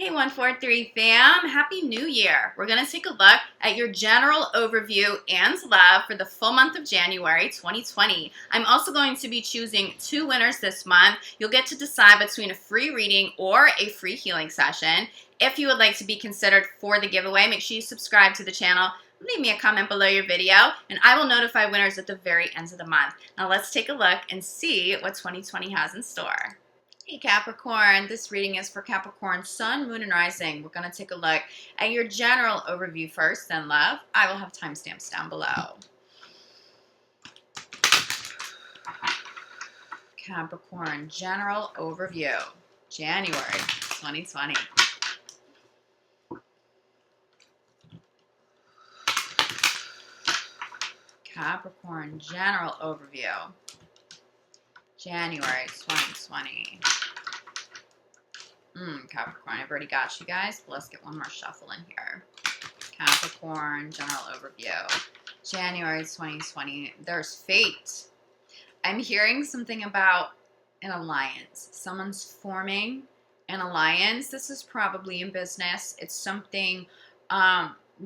Hey 143 fam, Happy New Year. We're going to take a look at your general overview and love for the full month of January 2020. I'm also going to be choosing 2 winners this month. You'll get to decide between a free reading or a free healing session. If you would like to be considered for the giveaway, make sure you subscribe to the channel. Leave me a comment below your video, and I will notify winners at the very end of the month. Now let's take a look and see what 2020 has in store. Hey Capricorn, this reading is for Capricorn Sun, Moon, and Rising. We're going to take a look at your general overview first, then love. I will have timestamps down below. Capricorn, general overview, January 2020. Capricorn, general overview, January 2020. Capricorn, I've already got you guys, but let's get one more shuffle in here. Capricorn, general overview, January 2020. There's fate. I'm hearing something about an alliance. Someone's forming an alliance. This is probably in business. It's something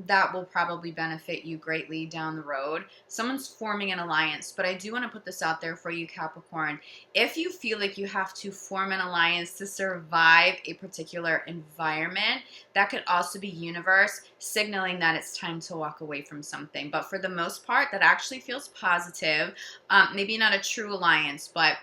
that will probably benefit you greatly down the road. Someone's forming an alliance, but I do want to put this out there for you, Capricorn. If you feel like you have to form an alliance to survive a particular environment, that could also be universe signaling that it's time to walk away from something. But for the most part, that actually feels positive. Maybe not a true alliance, but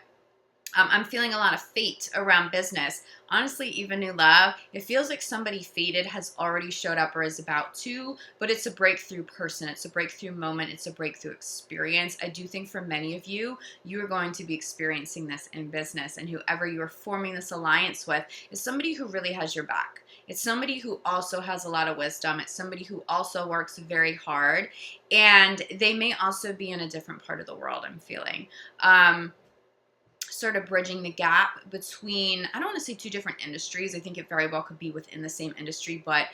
I'm feeling a lot of fate around business. Honestly, even new love, it feels like somebody fated has already showed up or is about to, but it's a breakthrough person. It's a breakthrough moment. It's a breakthrough experience. I do think for many of you, you are going to be experiencing this in business, and whoever you're forming this alliance with is somebody who really has your back. It's somebody who also has a lot of wisdom. It's somebody who also works very hard, and they may also be in a different part of the world, I'm feeling. Sort of bridging the gap between, I don't want to say 2 different industries. I think it very well could be within the same industry, but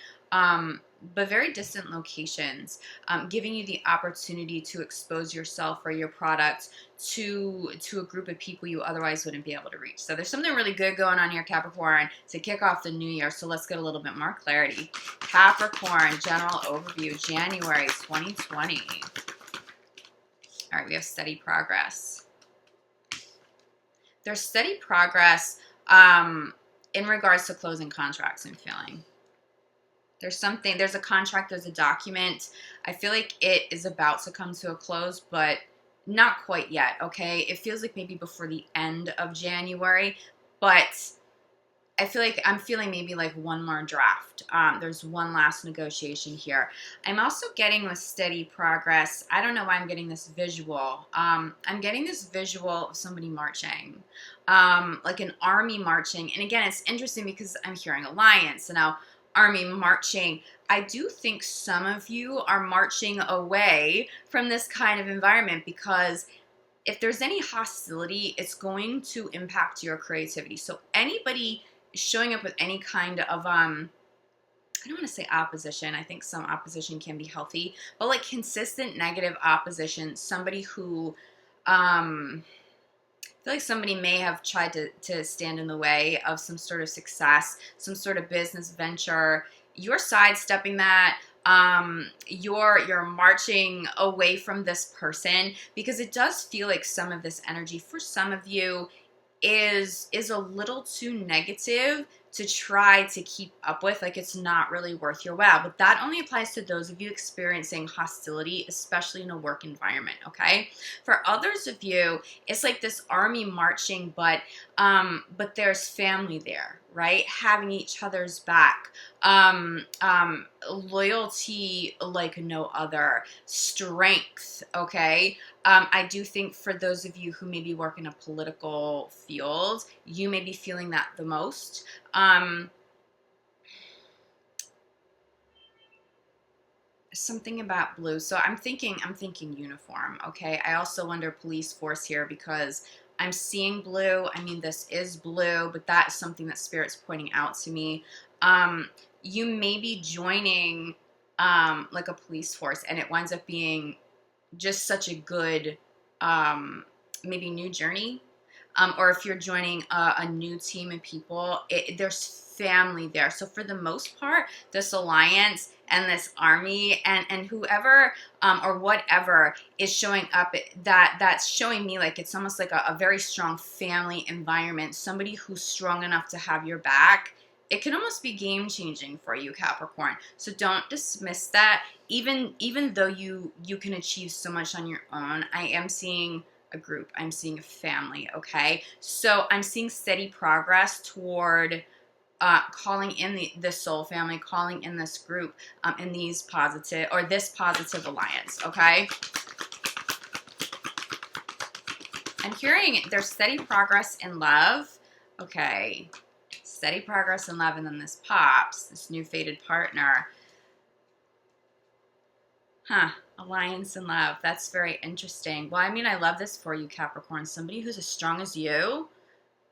very distant locations, giving you the opportunity to expose yourself or your product to a group of people you otherwise wouldn't be able to reach. So there's something really good going on here, Capricorn, to kick off the new year. So let's get a little bit more clarity. Capricorn, general overview, January 2020. All right, we have steady progress. There's steady progress in regards to closing contracts, I'm feeling. There's a contract, there's a document. I feel like it is about to come to a close, but not quite yet, okay? It feels like maybe before the end of January, but I feel like I'm feeling maybe like one more draft. There's one last negotiation here. I'm also getting with steady progress. I don't know why I'm getting this visual. I'm getting this visual of somebody marching, like an army marching. And again, it's interesting because I'm hearing alliance and now army marching. I do think some of you are marching away from this kind of environment because if there's any hostility, it's going to impact your creativity. So anybody showing up with any kind of I don't want to say opposition. I think some opposition can be healthy, but like consistent negative opposition, somebody who I feel like somebody may have tried to stand in the way of some sort of success, some sort of business venture. You're sidestepping that. You're marching away from this person because it does feel like some of this energy for some of you is a little too negative to try to keep up with. Like it's not really worth your while. But that only applies to those of you experiencing hostility, especially in a work environment, okay? For others of you, it's like this army marching, but there's family there, right? Having each other's back. Loyalty like no other. Strength, okay? I do think for those of you who maybe work in a political field, you may be feeling that the most. Something about blue. So I'm thinking uniform, okay? I also wonder police force here because I'm seeing blue. I mean, this is blue, but that is something that Spirit's pointing out to me. You may be joining like a police force, and it winds up being just such a good maybe new journey. or if you're joining a new team of people, there's family there. So for the most part, this alliance and this army and whoever or whatever is showing up, that's showing me like it's almost like a very strong family environment, somebody who's strong enough to have your back. It can almost be game changing for you, Capricorn. So don't dismiss that. Even though you can achieve so much on your own, I am seeing a group. I'm seeing a family, okay? So I'm seeing steady progress toward calling in the soul family, calling in this group, in these positive, or this positive alliance, okay? I'm hearing there's steady progress in love, okay? Steady progress in love, and then this pops, this new fated partner. Alliance and love. That's very interesting. Well, I mean, I love this for you, Capricorn. Somebody who's as strong as you.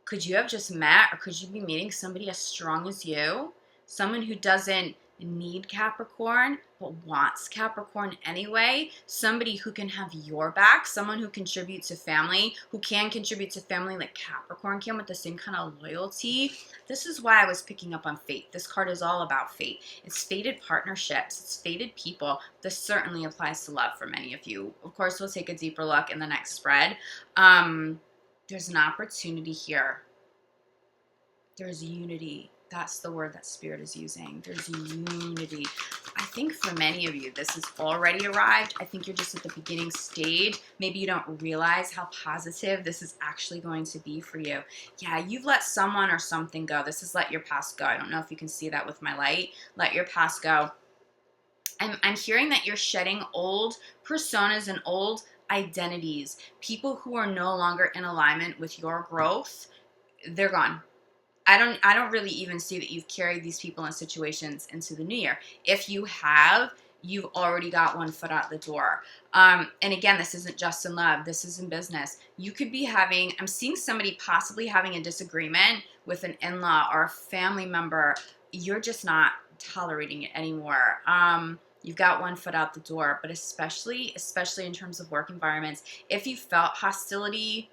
Could you have just met, or could you be meeting somebody as strong as you? Someone who doesn't need Capricorn, but wants Capricorn anyway. Somebody who can have your back. Someone who contributes to family, who can contribute to family like Capricorn can, with the same kind of loyalty. This is why I was picking up on fate. This card is all about fate. It's fated partnerships. It's fated people. This certainly applies to love for many of you. Of course, we'll take a deeper look in the next spread. There's an opportunity here. There's unity. That's the word that Spirit is using. There's unity. I think for many of you, this has already arrived. I think you're just at the beginning stage. Maybe you don't realize how positive this is actually going to be for you. Yeah, you've let someone or something go. This is let your past go. I don't know if you can see that with my light. Let your past go. I'm hearing that you're shedding old personas and old identities. People who are no longer in alignment with your growth, they're gone. I don't really even see that you've carried these people and situations into the new year. If you have, you've already got one foot out the door. And again, this isn't just in love. This is in business. You could be having, I'm seeing somebody possibly having a disagreement with an in-law or a family member. You're just not tolerating it anymore. You've got one foot out the door, but especially in terms of work environments, if you felt hostility,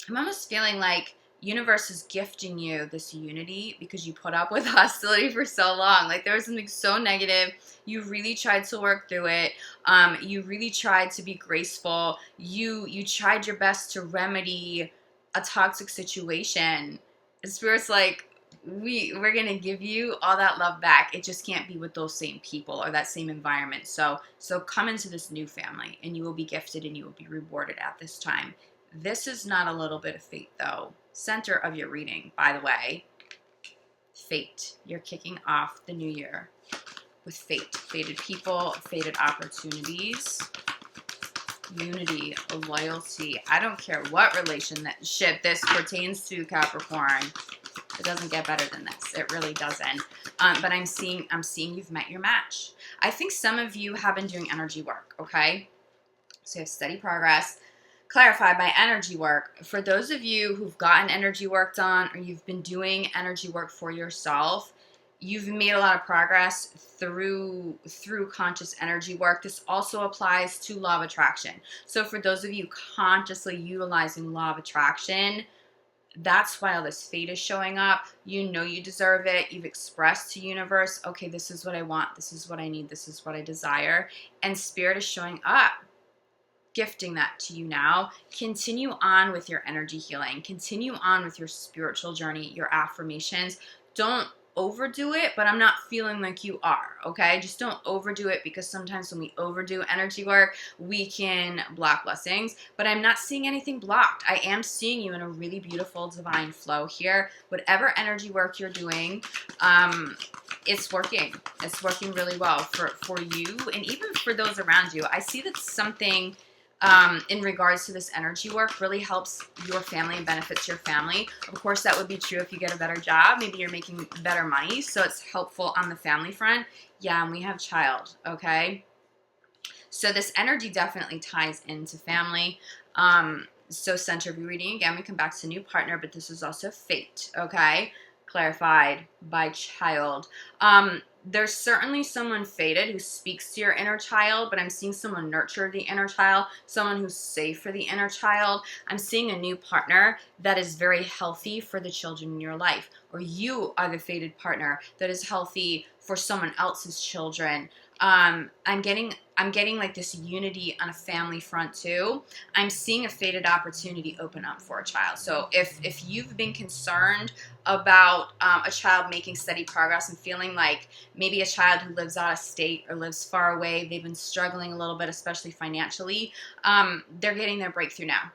I'm almost feeling like universe is gifting you this unity because you put up with hostility for so long. Like there was something so negative. You really tried to work through it. You really tried to be graceful. You tried your best to remedy a toxic situation. And Spirit's like, we're going to give you all that love back. It just can't be with those same people or that same environment. So come into this new family and you will be gifted and you will be rewarded at this time. This is not a little bit of fate, though. Center of your reading, by the way. Fate. You're kicking off the new year with fate. Fated people, fated opportunities, unity, loyalty. I don't care what relationship this pertains to, Capricorn. It doesn't get better than this. It really doesn't. But I'm seeing you've met your match. I think some of you have been doing energy work, okay? So you have steady progress. Clarified by energy work. For those of you who've gotten energy work done or you've been doing energy work for yourself, you've made a lot of progress through conscious energy work. This also applies to law of attraction. So for those of you consciously utilizing law of attraction, that's why all this fate is showing up. You know you deserve it. You've expressed to universe, okay, this is what I want. This is what I need. This is what I desire. And Spirit is showing up, gifting that to you now. Continue on with your energy healing. Continue on with your spiritual journey, your affirmations. Don't overdo it, but I'm not feeling like you are, okay? Just don't overdo it, because sometimes when we overdo energy work, we can block blessings, but I'm not seeing anything blocked. I am seeing you in a really beautiful divine flow here. Whatever energy work you're doing, it's working. It's working really well for you and even for those around you. I see that something in regards to this energy work really helps your family and benefits your family. Of course, that would be true if you get a better job. Maybe you're making better money, so it's helpful on the family front. Yeah, and we have child, okay? So this energy definitely ties into family. So center of your reading, again, we come back to new partner, but this is also fate, okay? Clarified by child. There's certainly someone fated who speaks to your inner child, but I'm seeing someone nurture the inner child, someone who's safe for the inner child. I'm seeing a new partner that is very healthy for the children in your life, or you are the fated partner that is healthy for someone else's children. I'm getting like this unity on a family front too. I'm seeing a fated opportunity open up for a child. So if you've been concerned about a child making steady progress and feeling like maybe a child who lives out of state or lives far away, they've been struggling a little bit, especially financially, they're getting their breakthrough now.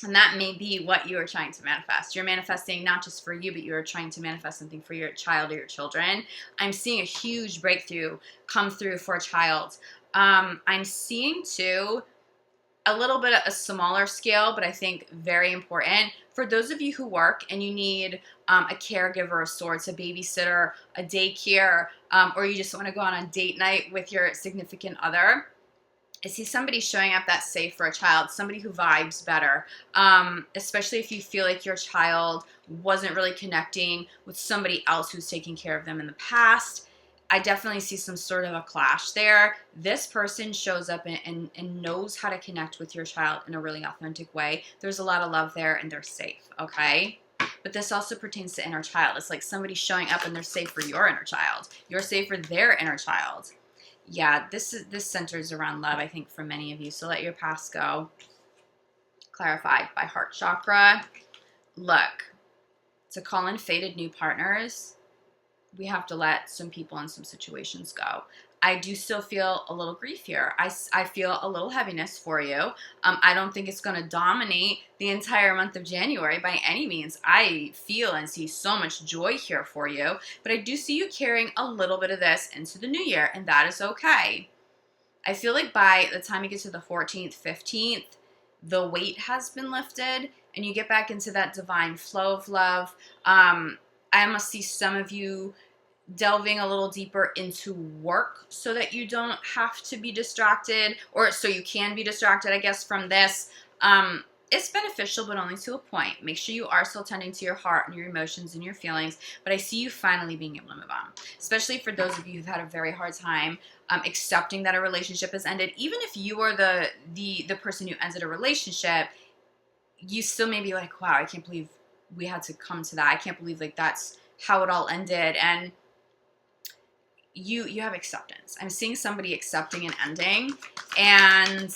And that may be what you are trying to manifest. You're manifesting not just for you, but you're trying to manifest something for your child or your children. I'm seeing a huge breakthrough come through for a child. I'm seeing, too, a little bit of a smaller scale, but I think very important. For those of you who work and you need a caregiver of sorts, a babysitter, a daycare, or you just want to go on a date night with your significant other, I see somebody showing up that's safe for a child, somebody who vibes better, especially if you feel like your child wasn't really connecting with somebody else who's taking care of them in the past. I definitely see some sort of a clash there. This person shows up and knows how to connect with your child in a really authentic way. There's a lot of love there and they're safe, okay? But this also pertains to inner child. It's like somebody showing up and they're safe for your inner child. You're safe for their inner child. Yeah, this centers around love, I think, for many of you. So let your past go. Clarified by heart chakra. Look, to call in fated new partners, we have to let some people and some situations go. I do still feel a little grief here. I feel a little heaviness for you. I don't think it's going to dominate the entire month of January by any means. I feel and see so much joy here for you, but I do see you carrying a little bit of this into the new year, and that is okay. I feel like by the time you get to the 14th, 15th, the weight has been lifted, and you get back into that divine flow of love. I almost see some of you delving a little deeper into work so that you don't have to be distracted, or so you can be distracted, I guess, from this. It's beneficial, but only to a point. Make sure you are still tending to your heart and your emotions and your feelings, but I see you finally being able to move on, especially for those of you who've had a very hard time accepting that a relationship has ended. Even if you are the person who ended a relationship, you still may be like, wow, I can't believe we had to come to that. I can't believe like that's how it all ended. And you have acceptance. I'm seeing somebody accepting an ending. And,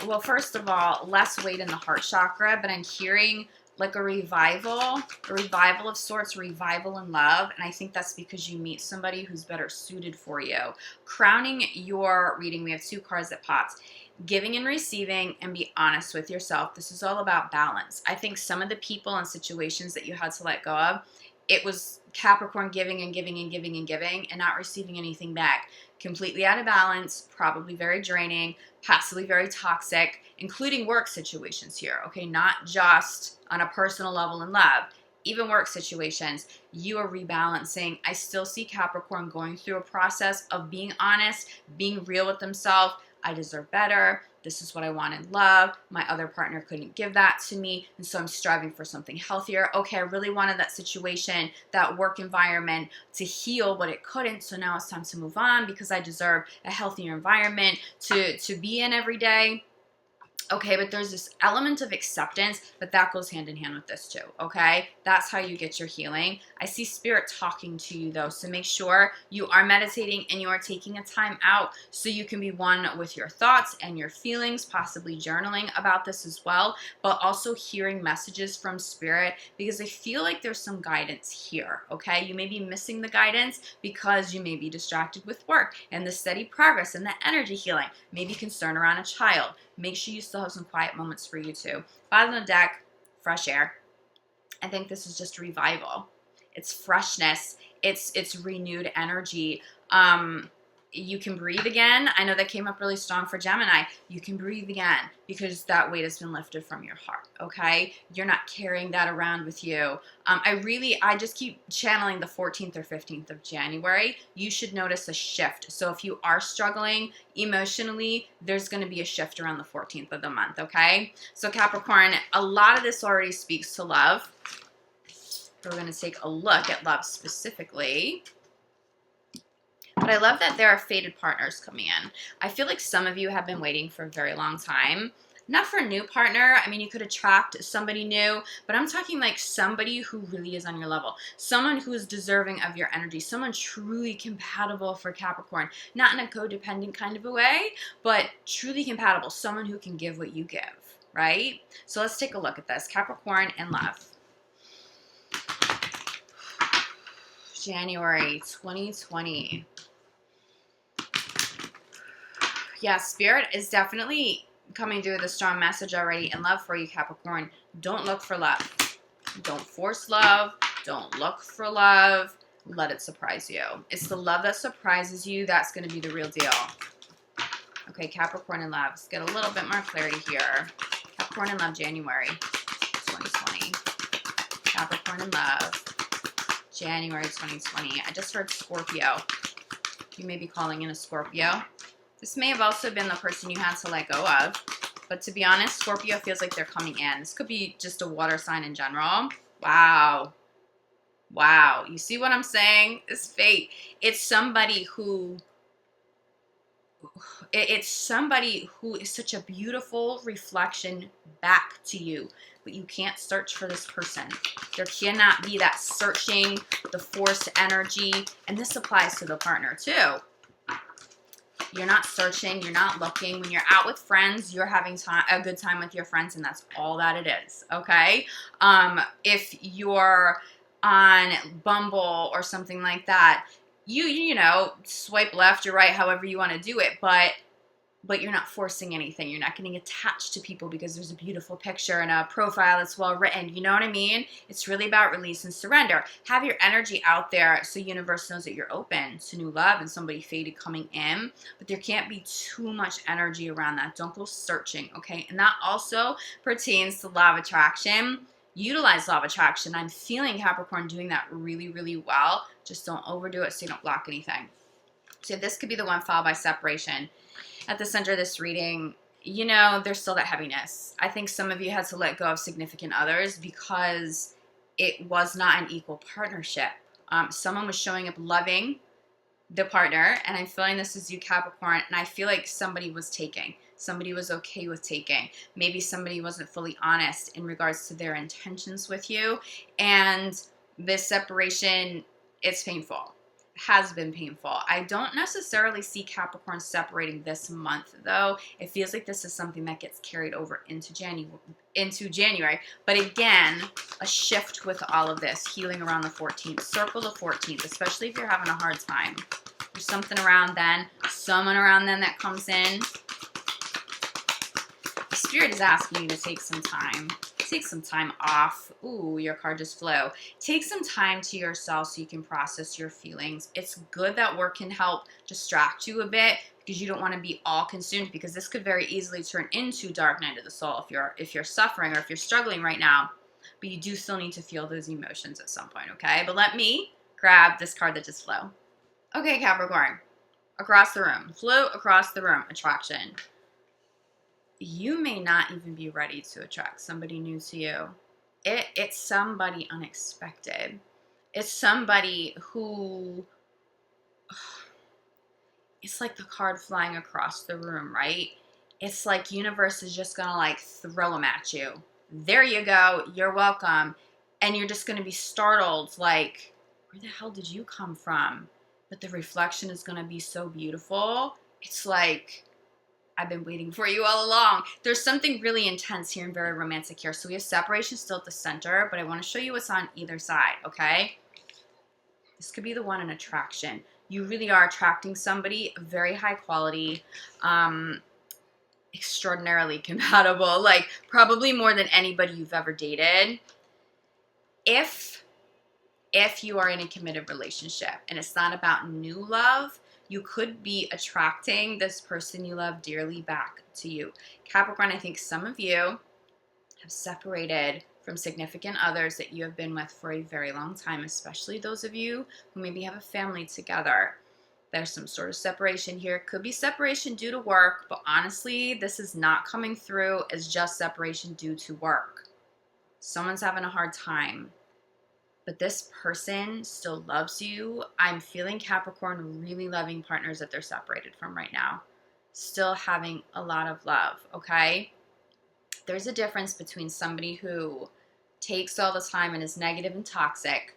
well, first of all, less weight in the heart chakra, but I'm hearing like a revival of sorts, revival in love. And I think that's because you meet somebody who's better suited for you. Crowning your reading, we have two cards that popped. Giving and receiving, and be honest with yourself. This is all about balance. I think some of the people and situations that you had to let go of, it was Capricorn giving and giving and giving and giving and not receiving anything back. Completely out of balance, probably very draining, possibly very toxic, including work situations here, okay? Not just on a personal level in love. Even work situations, you are rebalancing. I still see Capricorn going through a process of being honest, being real with themselves. I deserve better. This is what I want in love. My other partner couldn't give that to me, and so I'm striving for something healthier. Okay, I really wanted that situation, that work environment to heal, but it couldn't, so now it's time to move on because I deserve a healthier environment to be in every day. Okay, but there's this element of acceptance, but that goes hand in hand with this too, okay? That's how you get your healing. I see spirit talking to you though, so make sure you are meditating and you are taking a time out so you can be one with your thoughts and your feelings, possibly journaling about this as well, but also hearing messages from spirit because I feel like there's some guidance here, okay? You may be missing the guidance because you may be distracted with work and the steady progress and the energy healing, maybe concern around a child. Make sure you still have some quiet moments for you too. Bottom of the deck, fresh air. I think this is just revival. It's freshness. It's renewed energy. You can breathe again. I know that came up really strong for Gemini. You can breathe again because that weight has been lifted from your heart, okay? You're not carrying that around with you. I just keep channeling the 14th or 15th of January. You should notice a shift. So if you are struggling emotionally, there's going to be a shift around the 14th of the month, okay? So Capricorn, a lot of this already speaks to love. We're going to take a look at love specifically. But I love that there are fated partners coming in. I feel like some of you have been waiting for a very long time. Not for a new partner. I mean, you could attract somebody new, but I'm talking like somebody who really is on your level. Someone who is deserving of your energy. Someone truly compatible for Capricorn. Not in a codependent kind of a way, but truly compatible. Someone who can give what you give, right? So let's take a look at this. Capricorn and love. January 2020. Yeah, Spirit is definitely coming through with a strong message already in love for you, Capricorn. Don't look for love. Don't force love. Don't look for love. Let it surprise you. It's the love that surprises you that's going to be the real deal. Okay, Capricorn and love. Let's get a little bit more clarity here. Capricorn and love, January 2020. Capricorn and love, January 2020. I just heard Scorpio. You may be calling in a Scorpio. This may have also been the person you had to let go of. But to be honest, Scorpio feels like they're coming in. This could be just a water sign in general. Wow. Wow. You see what I'm saying? It's fate. It's somebody who is such a beautiful reflection back to you. But you can't search for this person. There cannot be that searching, the forced energy. And this applies to the partner too. You're not searching. You're not looking. When you're out with friends, you're having a good time with your friends, and that's all that it is, okay? If you're on Bumble or something like that, you know, swipe left or right, however you want to do it, but you're not forcing anything. You're not getting attached to people because there's a beautiful picture and a profile that's well written. You know what I mean? It's really about release and surrender. Have your energy out there so universe knows that you're open to new love and somebody fated coming in. But there can't be too much energy around that. Don't go searching, okay? And that also pertains to law of attraction. Utilize law of attraction. I'm feeling Capricorn doing that really, really well. Just don't overdo it so you don't block anything. So this could be the one followed by separation. At the center of this reading, you know, there's still that heaviness. I think some of you had to let go of significant others because it was not an equal partnership. Someone was showing up loving the partner, and I'm feeling this is you, Capricorn, and I feel like somebody was taking. Somebody was okay with taking. Maybe somebody wasn't fully honest in regards to their intentions with you, and this separation, it's painful. Has been painful. I don't necessarily see Capricorn separating this month, though. It feels like this is something that gets carried over into January. But again, a shift with all of this, healing around the 14th. Circle the 14th, especially if you're having a hard time. There's something around then, someone around then that comes in. The Spirit is asking you to take some time. Take some time off. Ooh, your card just flew. Take some time to yourself so you can process your feelings. It's good that work can help distract you a bit because you don't want to be all consumed, because this could very easily turn into dark night of the soul if you're suffering or if you're struggling right now. But you do still need to feel those emotions at some point, okay? But let me grab this card that just flew. Okay, Capricorn. Across the room. Flew across the room. Attraction. You may not even be ready to attract somebody new to you. It's somebody unexpected. It's somebody who, it's like the card flying across the room, right? It's like universe is just going to like throw them at you. There you go. You're welcome. And you're just going to be startled, like, where the hell did you come from? But the reflection is going to be so beautiful. It's like, I've been waiting for you all along. There's something really intense here and very romantic here. So we have separation still at the center, but I want to show you what's on either side, okay? This could be the one in attraction. You really are attracting somebody very high quality, extraordinarily compatible, like probably more than anybody you've ever dated. If you are in a committed relationship and it's not about new love, you could be attracting this person you love dearly back to you. Capricorn, I think some of you have separated from significant others that you have been with for a very long time, especially those of you who maybe have a family together. There's some sort of separation here. Could be separation due to work, but honestly, this is not coming through as just separation due to work. Someone's having a hard time. but this person still loves you. I'm feeling Capricorn really loving partners that they're separated from right now. Still having a lot of love, okay? There's a difference between somebody who takes all the time and is negative and toxic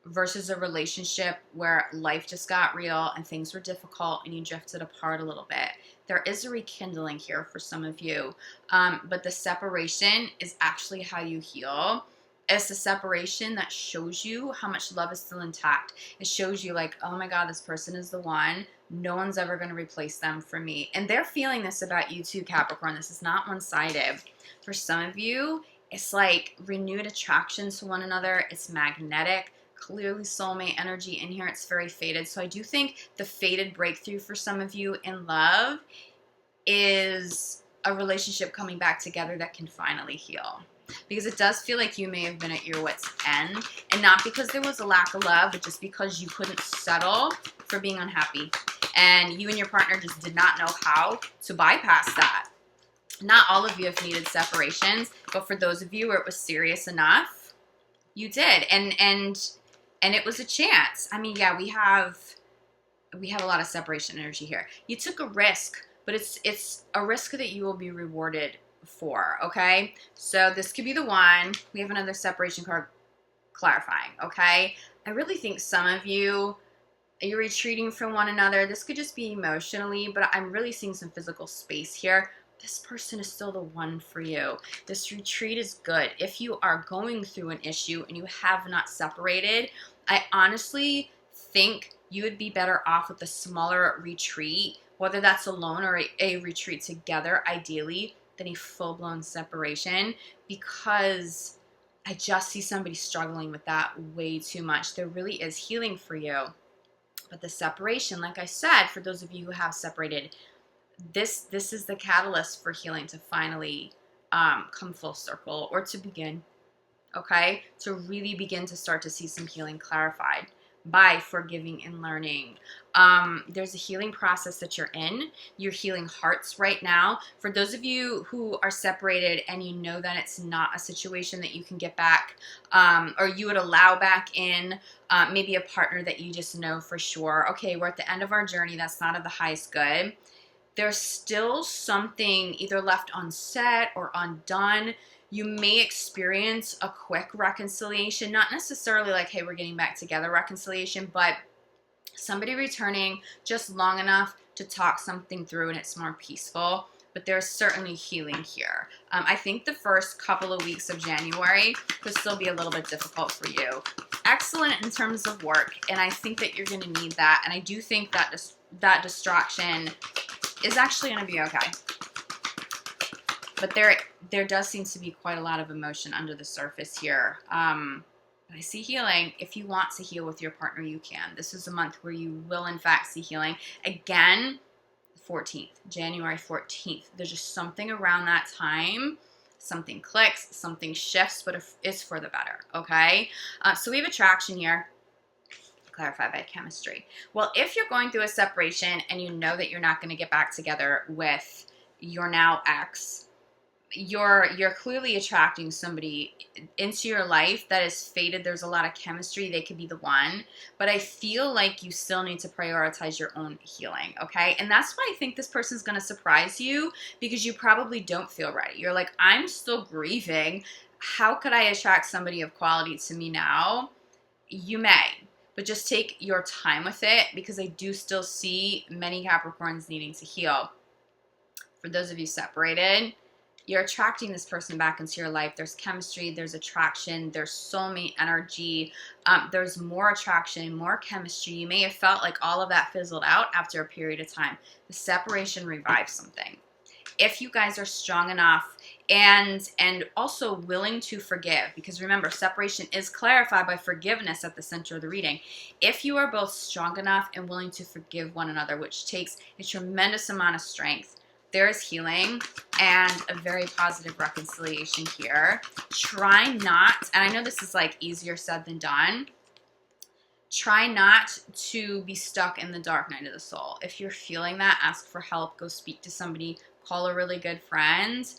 versus a relationship where life just got real and things were difficult and you drifted apart a little bit. There is a rekindling here for some of you, but the separation is actually how you heal. It's the separation that shows you how much love is still intact. It shows you like, oh my God, this person is the one. No one's ever going to replace them for me. And they're feeling this about you too, Capricorn. This is not one-sided. For some of you, it's like renewed attraction to one another. It's magnetic. Clearly soulmate energy in here. It's very fated. So I do think the fated breakthrough for some of you in love is a relationship coming back together that can finally heal. Because it does feel like you may have been at your wit's end, and not because there was a lack of love, but just because you couldn't settle for being unhappy. And you and your partner just did not know how to bypass that. Not all of you have needed separations, but for those of you where it was serious enough, you did. And it was a chance. I mean, yeah, we have a lot of separation energy here. You took a risk, but it's a risk that you will be rewarded for, okay? So this could be the one. We have another separation card clarifying, okay? I really think some of you, you're retreating from one another. This could just be emotionally, but I'm really seeing some physical space here. This person is still the one for you. This retreat is good. If you are going through an issue and you have not separated, I honestly think you would be better off with a smaller retreat, whether that's alone or a retreat together, ideally, than a full-blown separation, because I just see somebody struggling with that way too much. There really is healing for you. But the separation, like I said, for those of you who have separated, this is the catalyst for healing to finally come full circle, or to begin, okay? To really begin to start to see some healing clarified by forgiving and learning. There's a healing process that you're in. You're healing hearts right now. For those of you who are separated and you know that it's not a situation that you can get back, or you would allow back in, maybe a partner that you just know for sure, okay, we're at the end of our journey, that's not of the highest good. There's still something either left unsaid or undone. You may experience a quick reconciliation, not necessarily like, hey, we're getting back together reconciliation, but somebody returning just long enough to talk something through and it's more peaceful. But there's certainly healing here. I think the first couple of weeks of January could still be a little bit difficult for you. Excellent in terms of work, and I think that you're going to need that. And I do think that that distraction is actually going to be okay. But there does seem to be quite a lot of emotion under the surface here. I see healing. If you want to heal with your partner, you can. This is a month where you will, in fact, see healing. Again, 14th, January 14th. There's just something around that time. Something clicks, something shifts, but it's for the better, okay? So we have attraction here. Clarified by chemistry. Well, if you're going through a separation and you know that you're not going to get back together with your now ex, you're clearly attracting somebody into your life that is fated. There's a lot of chemistry. They could be the one, but I feel like you still need to prioritize your own healing, okay? And that's why I think this person's going to surprise you, because you probably don't feel ready. You're like, I'm still grieving. How could I attract somebody of quality to me now? You may. But just take your time with it, because I do still see many Capricorns needing to heal. For those of you separated, you're attracting this person back into your life. There's chemistry, there's attraction, there's soulmate energy, there's more attraction, more chemistry. You may have felt like all of that fizzled out after a period of time. The separation revives something. If you guys are strong enough and also willing to forgive, because remember, separation is clarified by forgiveness at the center of the reading. If you are both strong enough and willing to forgive one another, which takes a tremendous amount of strength, there is healing and a very positive reconciliation here. Try not, and I know this is like easier said than done, try not to be stuck in the dark night of the soul. If you're feeling that, ask for help, go speak to somebody, call a really good friend,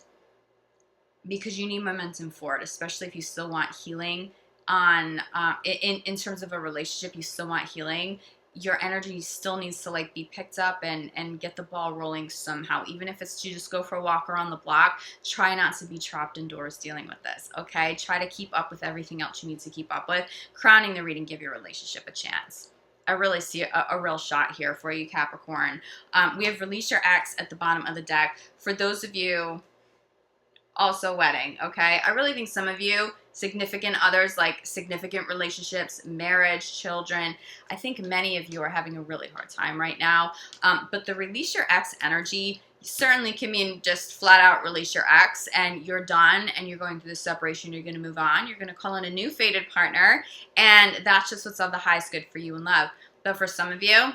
because you need momentum for it, especially if you still want healing on in terms of a relationship, you still want healing, your energy still needs to like be picked up and get the ball rolling somehow. Even if it's to just go for a walk around the block, try not to be trapped indoors dealing with this, okay? Try to keep up with everything else you need to keep up with. Crowning the reading, give your relationship a chance. I really see a real shot here for you, Capricorn. We have release your ex at the bottom of the deck. For those of you also wedding, okay? I really think some of you, significant others, like significant relationships, marriage, children, I think many of you are having a really hard time right now. But the release your ex energy certainly can mean just flat out release your ex and you're done and you're going through the separation, you're going to move on, you're going to call in a new fated partner, and that's just what's of the highest good for you in love. But for some of you,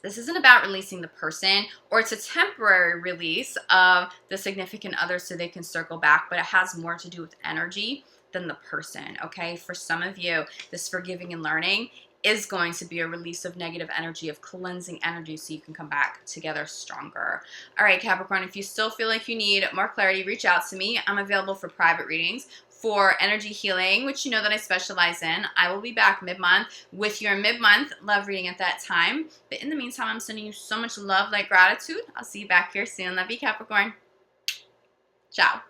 this isn't about releasing the person, or it's a temporary release of the significant other so they can circle back, but it has more to do with energy than the person, okay? For some of you, this forgiving and learning is going to be a release of negative energy, of cleansing energy so you can come back together stronger. All right, Capricorn, if you still feel like you need more clarity, reach out to me. I'm available for private readings. For energy healing, which you know that I specialize in, I will be back mid-month with your mid-month love reading at that time. But in the meantime, I'm sending you so much love, like gratitude. I'll see you back here soon. Love you, Capricorn. Ciao.